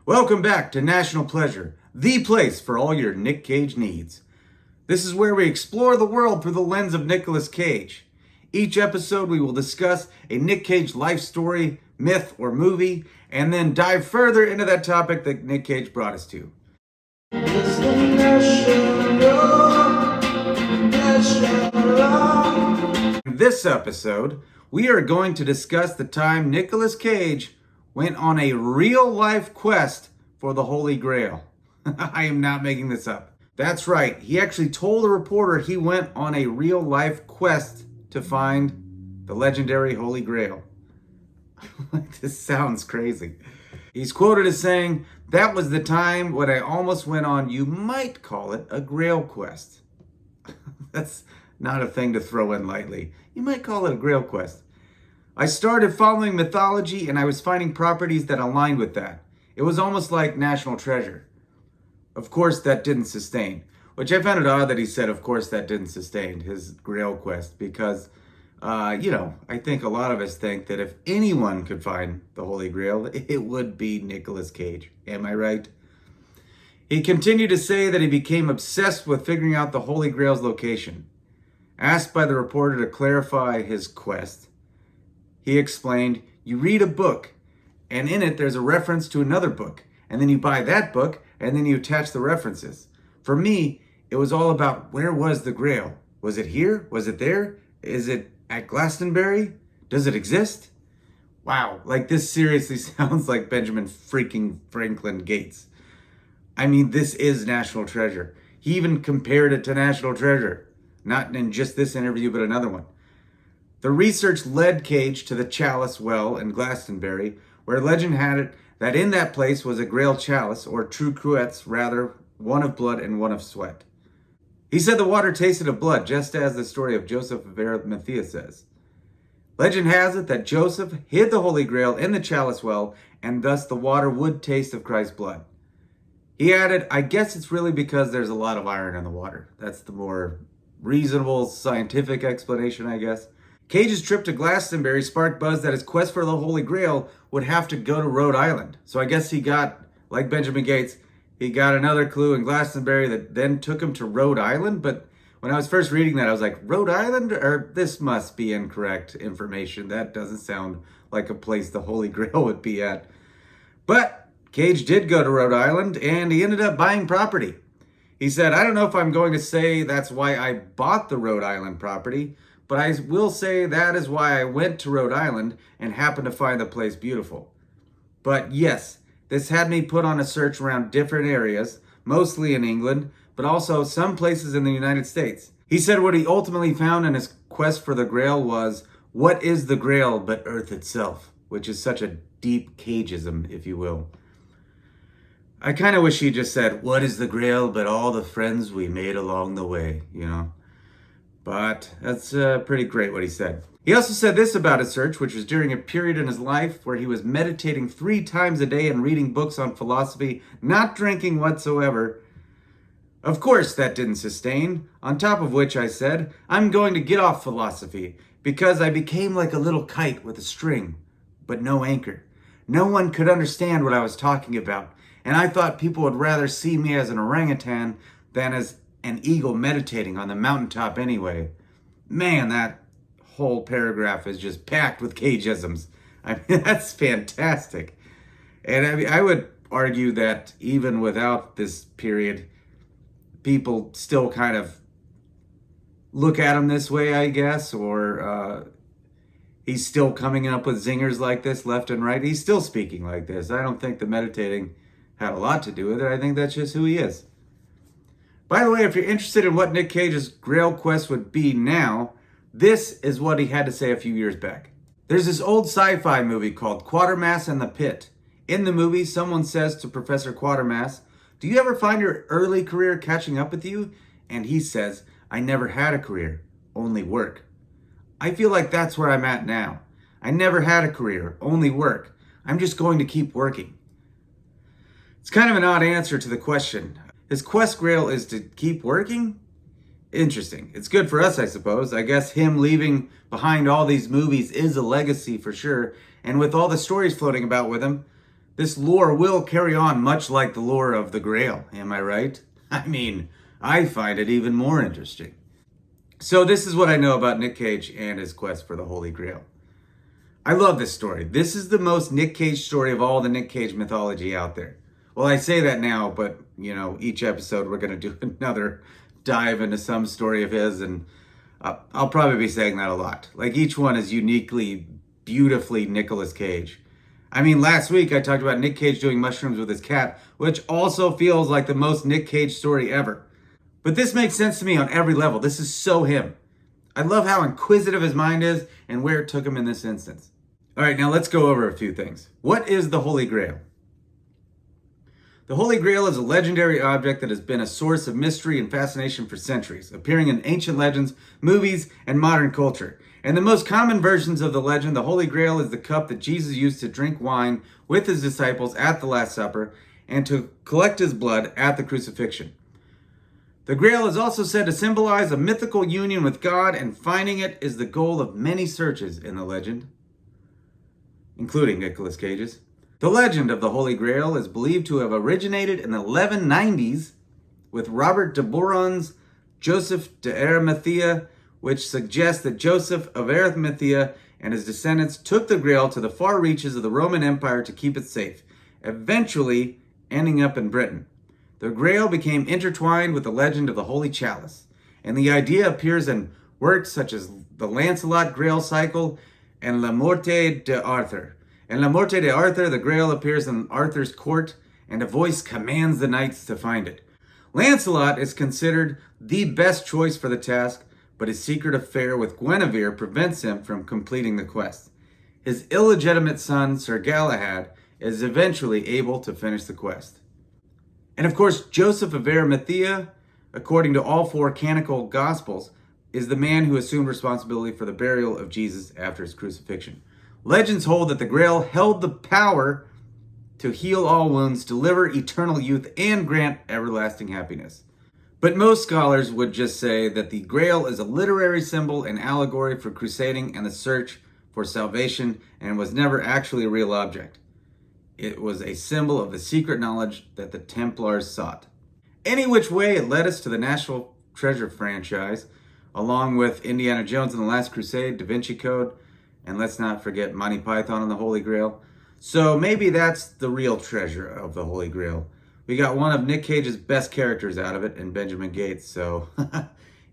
Welcome back to National Pleasure, the place for all your Nic Cage needs. This is where we explore the world through the lens of Nicolas Cage. Each episode we will discuss a Nic Cage life story, myth, or movie, and then dive further into that topic that Nic Cage brought us to. In this episode, we are going to discuss the time Nicolas Cage went on a real-life quest for the Holy Grail. I am not making this up. That's right, he actually told a reporter he went on a real-life quest to find the legendary Holy Grail. This sounds crazy. He's quoted as saying, "That was the time when I almost went on, you might call it a Grail quest." That's not a thing to throw in lightly. You might call it a Grail quest. I started following mythology and I was finding properties that aligned with that. It was almost like National Treasure. Of course, that didn't sustain. Which I found it odd that he said, of course, that didn't sustain his Grail quest. Because, I think a lot of us think that if anyone could find the Holy Grail, it would be Nicolas Cage. Am I right? He continued to say that he became obsessed with figuring out the Holy Grail's location. Asked by the reporter to clarify his quest, he explained, "You read a book, and in it there's a reference to another book, and then you buy that book, and then you attach the references. For me, it was all about where was the Grail? Was it here? Was it there? Is it at Glastonbury? Does it exist?" Wow, like this seriously sounds like Benjamin freaking Franklin Gates. I mean, this is National Treasure. He even compared it to National Treasure. Not in just this interview, but another one. The research led Cage to the Chalice Well in Glastonbury, where legend had it that in that place was a Grail chalice, or true cruets, rather, one of blood and one of sweat. He said the water tasted of blood, just as the story of Joseph of Arimathea says. Legend has it that Joseph hid the Holy Grail in the Chalice Well, and thus the water would taste of Christ's blood. He added, "I guess it's really because there's a lot of iron in the water." That's the more reasonable scientific explanation, I guess. Cage's trip to Glastonbury sparked buzz that his quest for the Holy Grail would have to go to Rhode Island. So I guess he got, like Benjamin Gates, he got another clue in Glastonbury that then took him to Rhode Island. But when I was first reading that, I was like, Rhode Island? Or this must be incorrect information. That doesn't sound like a place the Holy Grail would be at. But Cage did go to Rhode Island, and he ended up buying property. He said, "I don't know if I'm going to say that's why I bought the Rhode Island property, but I will say that is why I went to Rhode Island and happened to find the place beautiful. But yes, this had me put on a search around different areas, mostly in England, but also some places in the United States." He said what he ultimately found in his quest for the Grail was, what is the Grail but Earth itself? Which is such a deep Cageism, if you will. I kind of wish he just said, what is the Grail but all the friends we made along the way, But that's pretty great what he said. He also said this about his search, which was during a period in his life where he was meditating 3 times a day and reading books on philosophy, not drinking whatsoever. Of course, that didn't sustain. On top of which I said, I'm going to get off philosophy because I became like a little kite with a string, but no anchor. No one could understand what I was talking about. And I thought people would rather see me as an orangutan than as an eagle meditating on the mountaintop anyway. Man, that whole paragraph is just packed with Cageisms. I mean, that's fantastic. And I would argue that even without this period, people still kind of look at him this way, I guess, or he's still coming up with zingers like this left and right. He's still speaking like this. I don't think the meditating had a lot to do with it. I think that's just who he is. By the way, if you're interested in what Nic Cage's Grail quest would be now, this is what he had to say a few years back. There's this old sci-fi movie called Quatermass and the Pit. In the movie, someone says to Professor Quatermass, "Do you ever find your early career catching up with you?" And he says, "I never had a career, only work." I feel like that's where I'm at now. I never had a career, only work. I'm just going to keep working. It's kind of an odd answer to the question. His quest Grail is to keep working? Interesting. It's good for us, I suppose. I guess him leaving behind all these movies is a legacy for sure. And with all the stories floating about with him, This lore will carry on much like the lore of the Grail, am I right? I mean, I find it even more interesting. So this is what I know about Nic Cage and his quest for the Holy Grail. I love this story. This is the most Nic Cage story of all the Nic Cage mythology out there. Well, I say that now, but, each episode we're going to do another dive into some story of his, and I'll probably be saying that a lot. Like, each one is uniquely, beautifully Nicolas Cage. I mean, last week I talked about Nic Cage doing mushrooms with his cat, which also feels like the most Nic Cage story ever. But this makes sense to me on every level. This is so him. I love how inquisitive his mind is and where it took him in this instance. All right, now let's go over a few things. What is the Holy Grail? The Holy Grail is a legendary object that has been a source of mystery and fascination for centuries, appearing in ancient legends, movies, and modern culture. In the most common versions of the legend, the Holy Grail is the cup that Jesus used to drink wine with his disciples at the Last Supper and to collect his blood at the crucifixion. The Grail is also said to symbolize a mythical union with God, and finding it is the goal of many searches in the legend, including Nicolas Cage's. The legend of the Holy Grail is believed to have originated in the 1190s with Robert de Boron's Joseph de Arimathea, which suggests that Joseph of Arimathea and his descendants took the Grail to the far reaches of the Roman Empire to keep it safe, eventually ending up in Britain. The Grail became intertwined with the legend of the Holy Chalice, and the idea appears in works such as the Lancelot Grail Cycle and La Morte d'Arthur. In La Morte d'Arthur, the Grail appears in Arthur's court, and a voice commands the knights to find it. Lancelot is considered the best choice for the task, but his secret affair with Guinevere prevents him from completing the quest. His illegitimate son, Sir Galahad, is eventually able to finish the quest. And of course, Joseph of Arimathea, according to all four canonical Gospels, is the man who assumed responsibility for the burial of Jesus after his crucifixion. Legends hold that the Grail held the power to heal all wounds, deliver eternal youth, and grant everlasting happiness. But most scholars would just say that the Grail is a literary symbol and allegory for crusading and the search for salvation, and was never actually a real object. It was a symbol of the secret knowledge that the Templars sought. Any which way, it led us to the National Treasure franchise, along with Indiana Jones and the Last Crusade, Da Vinci Code, and let's not forget Monty Python and the Holy Grail. So maybe that's the real treasure of the Holy Grail. We got one of Nic Cage's best characters out of it in Benjamin Gates, so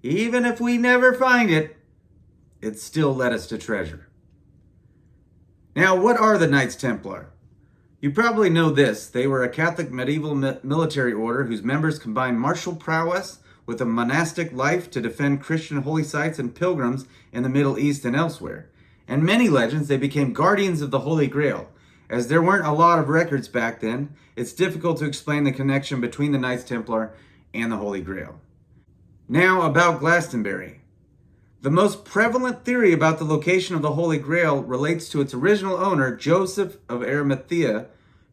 even if we never find it, it still led us to treasure. Now, what are the Knights Templar? You probably know this. They were a Catholic medieval military order whose members combined martial prowess with a monastic life to defend Christian holy sites and pilgrims in the Middle East and elsewhere. In many legends, they became guardians of the Holy Grail. As there weren't a lot of records back then, it's difficult to explain the connection between the Knights Templar and the Holy Grail. Now about Glastonbury. The most prevalent theory about the location of the Holy Grail relates to its original owner, Joseph of Arimathea,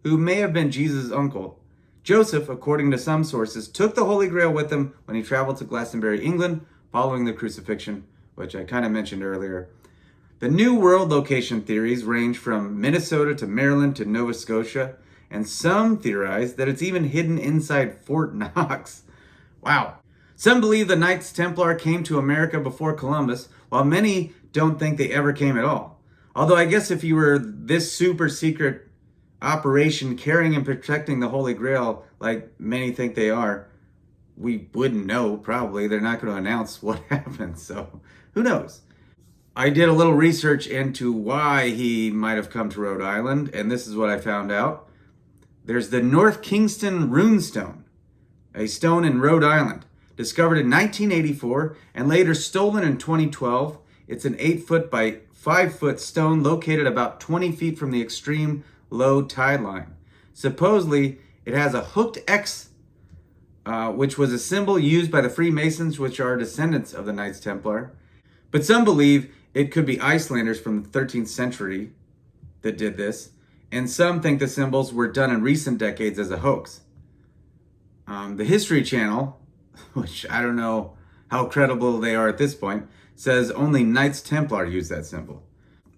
who may have been Jesus' uncle. Joseph, according to some sources, took the Holy Grail with him when he traveled to Glastonbury, England, following the crucifixion, which I kind of mentioned earlier. The New World location theories range from Minnesota to Maryland to Nova Scotia, and some theorize that it's even hidden inside Fort Knox. Wow. Some believe the Knights Templar came to America before Columbus, while many don't think they ever came at all. Although I guess if you were this super secret operation carrying and protecting the Holy Grail, like many think they are, we wouldn't know, probably. They're not going to announce what happened, so who knows? I did a little research into why he might have come to Rhode Island, and this is what I found out. There's the North Kingston Runestone, a stone in Rhode Island, discovered in 1984 and later stolen in 2012. It's an 8-foot by 5-foot stone located about 20 feet from the extreme low tide line. Supposedly, it has a hooked X, which was a symbol used by the Freemasons, which are descendants of the Knights Templar. But some believe it could be Icelanders from the 13th century that did this, and some think the symbols were done in recent decades as a hoax. The History Channel, which I don't know how credible they are at this point, says only Knights Templar use that symbol.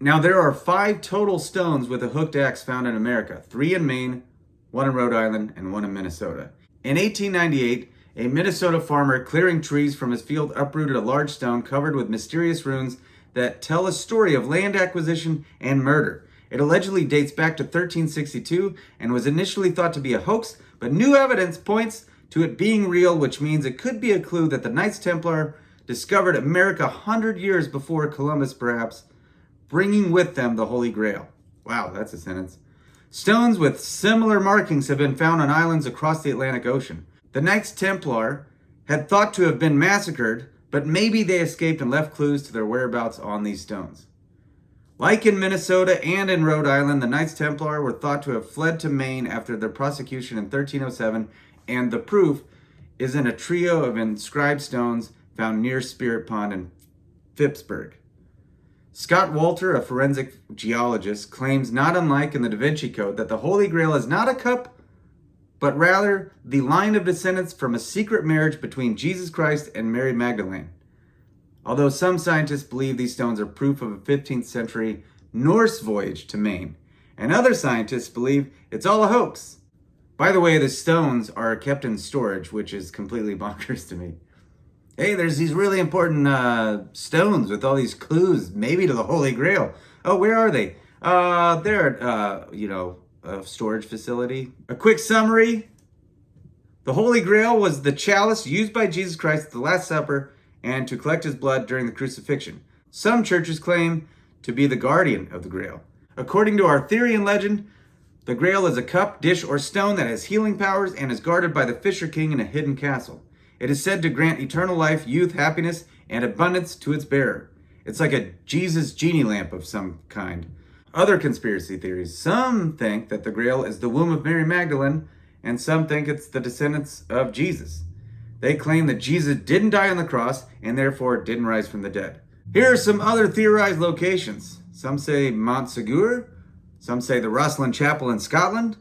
Now, there are 5 total stones with a hooked X found in America, 3 in Maine, 1 in Rhode Island, and 1 in Minnesota. In 1898, a Minnesota farmer clearing trees from his field uprooted a large stone covered with mysterious runes that tell a story of land acquisition and murder. It allegedly dates back to 1362 and was initially thought to be a hoax, but new evidence points to it being real, which means it could be a clue that the Knights Templar discovered America 100 years before Columbus, perhaps, bringing with them the Holy Grail. Wow, that's a sentence. Stones with similar markings have been found on islands across the Atlantic Ocean. The Knights Templar had thought to have been massacred, but maybe they escaped and left clues to their whereabouts on these stones. Like in Minnesota and in Rhode Island, the Knights Templar were thought to have fled to Maine after their prosecution in 1307, and the proof is in a trio of inscribed stones found near Spirit Pond in Phippsburg. Scott Walter, a forensic geologist, claims, not unlike in the Da Vinci Code, that the Holy Grail is not a cup, but rather the line of descendants from a secret marriage between Jesus Christ and Mary Magdalene. Although some scientists believe these stones are proof of a 15th century Norse voyage to Maine, and other scientists believe it's all a hoax. By the way, the stones are kept in storage, which is completely bonkers to me. Hey, there's these really important stones with all these clues, maybe to the Holy Grail. Oh, where are they? They're at, a storage facility. A quick summary. The Holy Grail was the chalice used by Jesus Christ at the Last Supper and to collect his blood during the crucifixion. Some churches claim to be the guardian of the Grail. According to our theory and legend, the Grail is a cup, dish, or stone that has healing powers and is guarded by the Fisher King in a hidden castle. It is said to grant eternal life, youth, happiness, and abundance to its bearer. It's like a Jesus genie lamp of some kind. Other conspiracy theories. Some think that the Grail is the womb of Mary Magdalene, and some think it's the descendants of Jesus. They claim that Jesus didn't die on the cross, and therefore didn't rise from the dead. Here are some other theorized locations. Some say Mont Segur. Some say the Rosslyn Chapel in Scotland.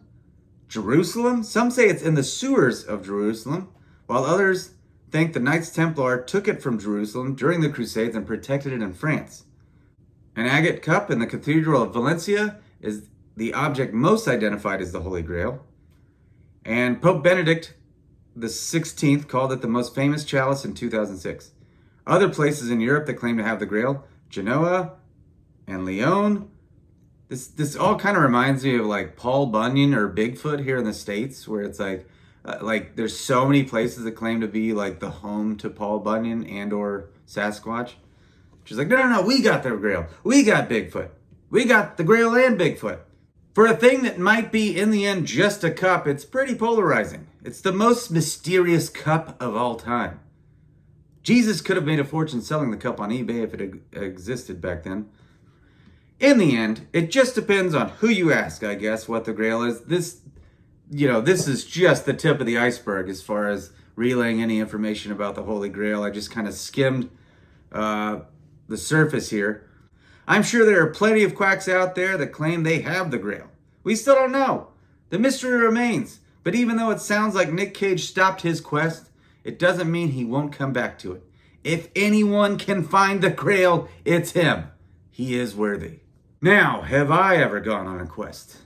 Jerusalem. Some say it's in the sewers of Jerusalem, while others think the Knights Templar took it from Jerusalem during the Crusades and protected it in France. An agate cup in the Cathedral of Valencia is the object most identified as the Holy Grail. And Pope Benedict XVI called it the most famous chalice in 2006. Other places in Europe that claim to have the Grail, Genoa and Lyon. This all kind of reminds me of like Paul Bunyan or Bigfoot here in the States, where it's like there's so many places that claim to be like the home to Paul Bunyan and or Sasquatch. She's like, no, we got the Grail. We got Bigfoot. We got the Grail and Bigfoot. For a thing that might be, in the end, just a cup, it's pretty polarizing. It's the most mysterious cup of all time. Jesus could have made a fortune selling the cup on eBay if it existed back then. In the end, it just depends on who you ask, I guess, what the Grail is. This is just the tip of the iceberg as far as relaying any information about the Holy Grail. I just kind of skimmed the surface here. I'm sure there are plenty of quacks out there that claim they have the Grail. We still don't know. The mystery remains. But even though it sounds like Nic Cage stopped his quest, it doesn't mean he won't come back to it. If anyone can find the Grail, it's him. He is worthy. Now, have I ever gone on a quest?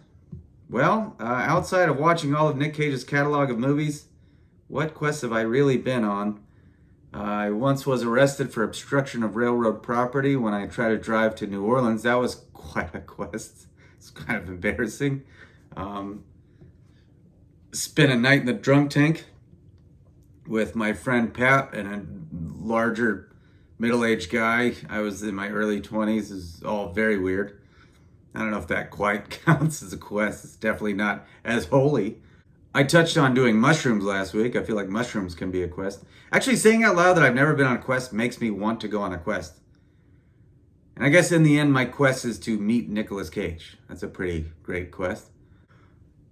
Well, outside of watching all of Nic Cage's catalog of movies, what quests have I really been on? I once was arrested for obstruction of railroad property when I tried to drive to New Orleans. That was quite a quest. It's kind of embarrassing. Spent a night in the drunk tank with my friend Pat and a larger middle-aged guy. I was in my early 20s. It was all very weird. I don't know if that quite counts as a quest. It's definitely not as holy. I touched on doing mushrooms last week. I feel like mushrooms can be a quest. Actually, saying out loud that I've never been on a quest makes me want to go on a quest. And I guess in the end, my quest is to meet Nicolas Cage. That's a pretty great quest.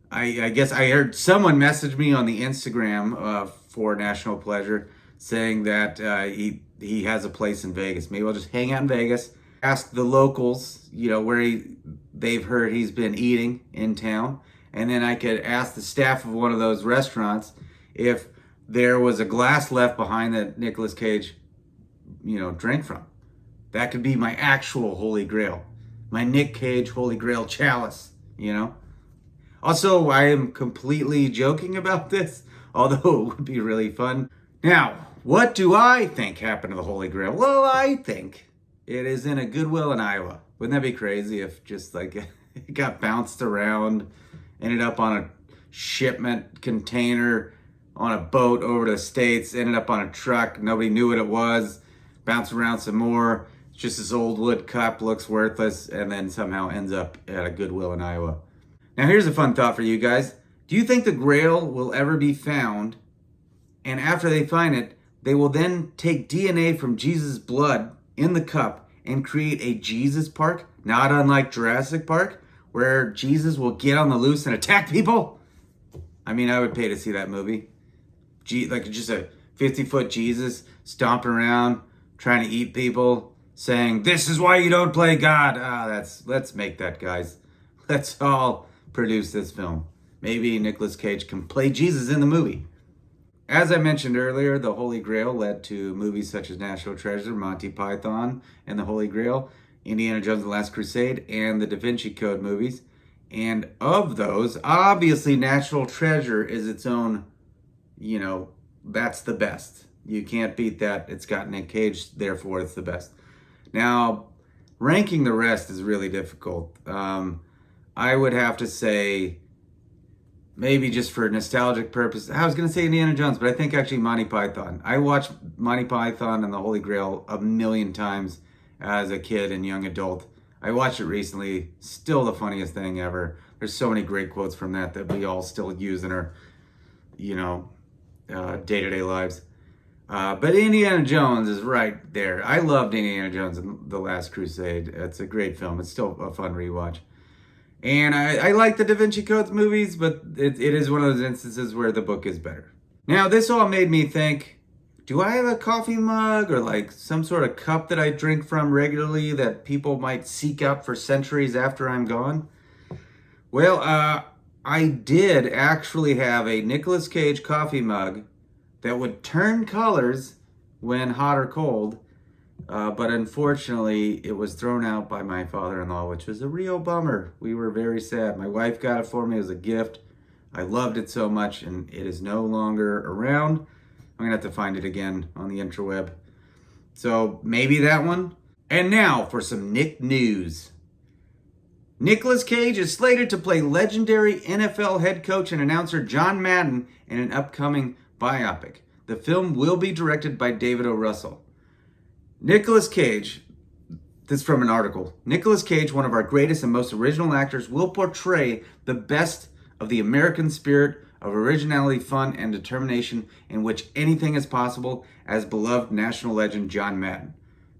I guess I heard someone message me on the Instagram for National Pleasure saying that he has a place in Vegas. Maybe I'll just hang out in Vegas, ask the locals, where they've heard he's been eating in town. And then I could ask the staff of one of those restaurants if there was a glass left behind that Nicolas Cage, drank from. That could be my actual Holy Grail. my Nic Cage Holy Grail chalice, you know? Also, I am completely joking about this, although it would be really fun. Now, what do I think happened to the Holy Grail? Well, I think it is in a Goodwill in Iowa. Wouldn't that be crazy if just like it got bounced around, ended up on a shipment container on a boat over to the States, ended up on a truck, nobody knew what it was, bounced around some more, it's just this old wood cup, looks worthless, and then somehow ends up at a Goodwill in Iowa. Now here's a fun thought for you guys. Do you think the Grail will ever be found, and after they find it, they will then take DNA from Jesus' blood in the cup and create a Jesus park, not unlike Jurassic Park, where Jesus will get on the loose and attack people? I mean, I would pay to see that movie. Like just a 50-foot Jesus stomping around, trying to eat people, saying, "This is why you don't play God." Let's make that, guys. Let's all produce this film. Maybe Nicolas Cage can play Jesus in the movie. As I mentioned earlier, the Holy Grail led to movies such as National Treasure, Monty Python and the Holy Grail, Indiana Jones and the Last Crusade, and the Da Vinci Code movies. And of those, obviously National Treasure is its own, that's the best. You can't beat that. It's got Nic Cage, therefore it's the best. Now, ranking the rest is really difficult. I would have to say, maybe just for nostalgic purposes, I was going to say Indiana Jones, but I think actually Monty Python. I watched Monty Python and the Holy Grail a million times as a kid and young adult. I watched it recently, still the funniest thing ever. There's so many great quotes from that we all still use in our, day-to-day lives. But Indiana Jones is right there. I loved Indiana Jones and the Last Crusade. It's a great film. It's still a fun rewatch. And I like the Da Vinci Codes movies, but it is one of those instances where the book is better. Now, this all made me think, do I have a coffee mug or like some sort of cup that I drink from regularly that people might seek out for centuries after I'm gone? Well, I did actually have a Nicolas Cage coffee mug that would turn colors when hot or cold. But unfortunately, it was thrown out by my father-in-law, which was a real bummer. We were very sad. My wife got it for me as a gift. I loved it so much, and it is no longer around. I'm going to have to find it again on the interweb. So maybe that one. And now for some Nick news. Nicolas Cage is slated to play legendary NFL head coach and announcer John Madden in an upcoming biopic. The film will be directed by David O. Russell. Nicolas Cage, this is from an article. Nicolas Cage, one of our greatest and most original actors, will portray the best of the American spirit of originality, fun, and determination in which anything is possible as beloved national legend John Madden,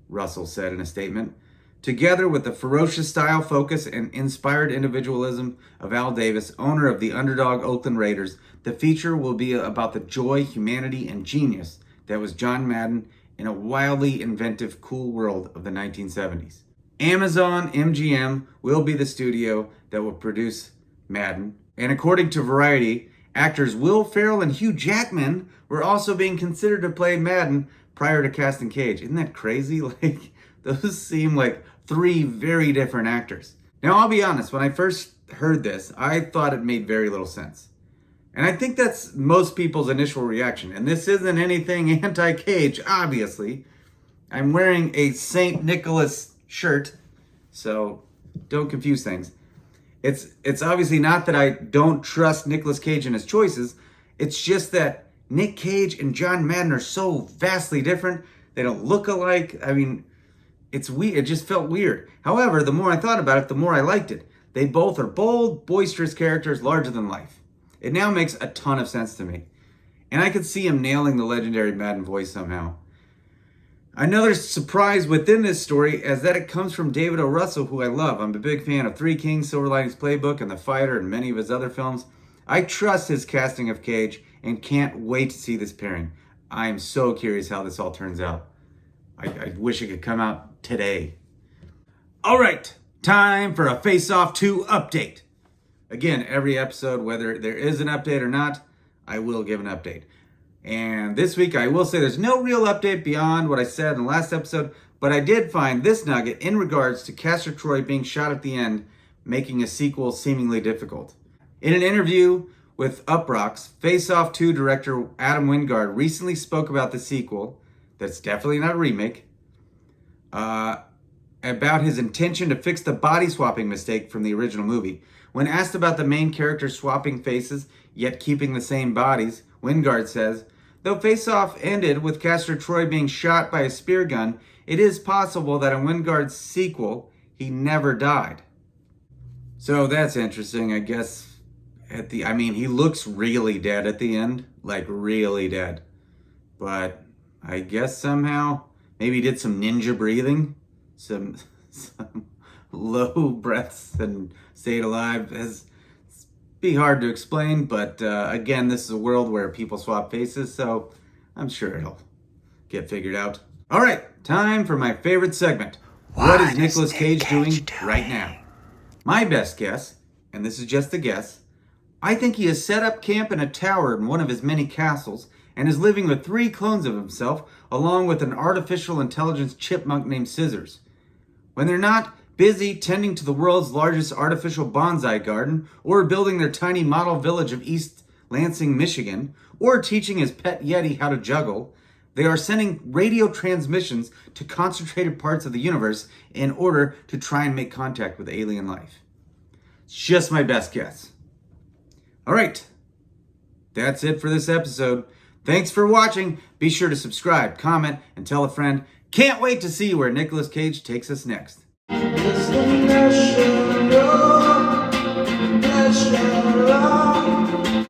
Russell said in a statement. Together with the ferocious style, focus, and inspired individualism of Al Davis, owner of the underdog Oakland Raiders, the feature will be about the joy, humanity, and genius that was John Madden in a wildly inventive, cool world of the 1970s. Amazon MGM will be the studio that will produce Madden. And according to Variety, actors Will Ferrell and Hugh Jackman were also being considered to play Madden prior to casting Cage. Isn't that crazy? Like, those seem like three very different actors. Now, I'll be honest, when I first heard this, I thought it made very little sense. And I think that's most people's initial reaction. And this isn't anything anti-Cage, obviously. I'm wearing a St. Nicholas shirt, so don't confuse things. It's obviously not that I don't trust Nicolas Cage and his choices. It's just that Nic Cage and John Madden are so vastly different. They don't look alike. I mean, it's weird. It just felt weird. However, the more I thought about it, the more I liked it. They both are bold, boisterous characters, larger than life. It now makes a ton of sense to me. And I could see him nailing the legendary Madden voice somehow. Another surprise within this story is that it comes from David O. Russell, who I love. I'm a big fan of Three Kings, Silver Linings Playbook, and The Fighter, and many of his other films. I trust his casting of Cage and can't wait to see this pairing. I am so curious how this all turns out. I wish it could come out today. All right, time for a Face Off 2 update. Again, every episode, whether there is an update or not, I will give an update. And this week, I will say there's no real update beyond what I said in the last episode, But I did find this nugget in regards to Castor Troy being shot at the end, making a sequel seemingly difficult. In an interview with Uproxx, Face Off 2 director Adam Wingard recently spoke about the sequel, that's definitely not a remake, about his intention to fix the body swapping mistake from the original movie. When asked about the main character swapping faces, yet keeping the same bodies, Wingard says, though Face Off ended with Castor Troy being shot by a spear gun, it is possible that in Wingard's sequel, he never died. So that's interesting, I guess. He looks really dead at the end, like really dead. But I guess somehow, maybe he did some ninja breathing, some low breaths and stayed alive. It's be hard to explain, but again, this is a world where people swap faces, so I'm sure it'll get figured out. All right, time for my favorite segment. What is Nicolas Cage doing right now? My best guess, and this is just a guess, I think he has set up camp in a tower in one of his many castles and is living with 3 clones of himself along with an artificial intelligence chipmunk named Scissors. When they're not busy tending to the world's largest artificial bonsai garden or building their tiny model village of East Lansing, Michigan, or teaching his pet Yeti how to juggle, they are sending radio transmissions to concentrated parts of the universe in order to try and make contact with alien life. It's just my best guess. All right, that's it for this episode. Thanks for watching. Be sure to subscribe, comment, and tell a friend. Can't wait to see where Nicolas Cage takes us next.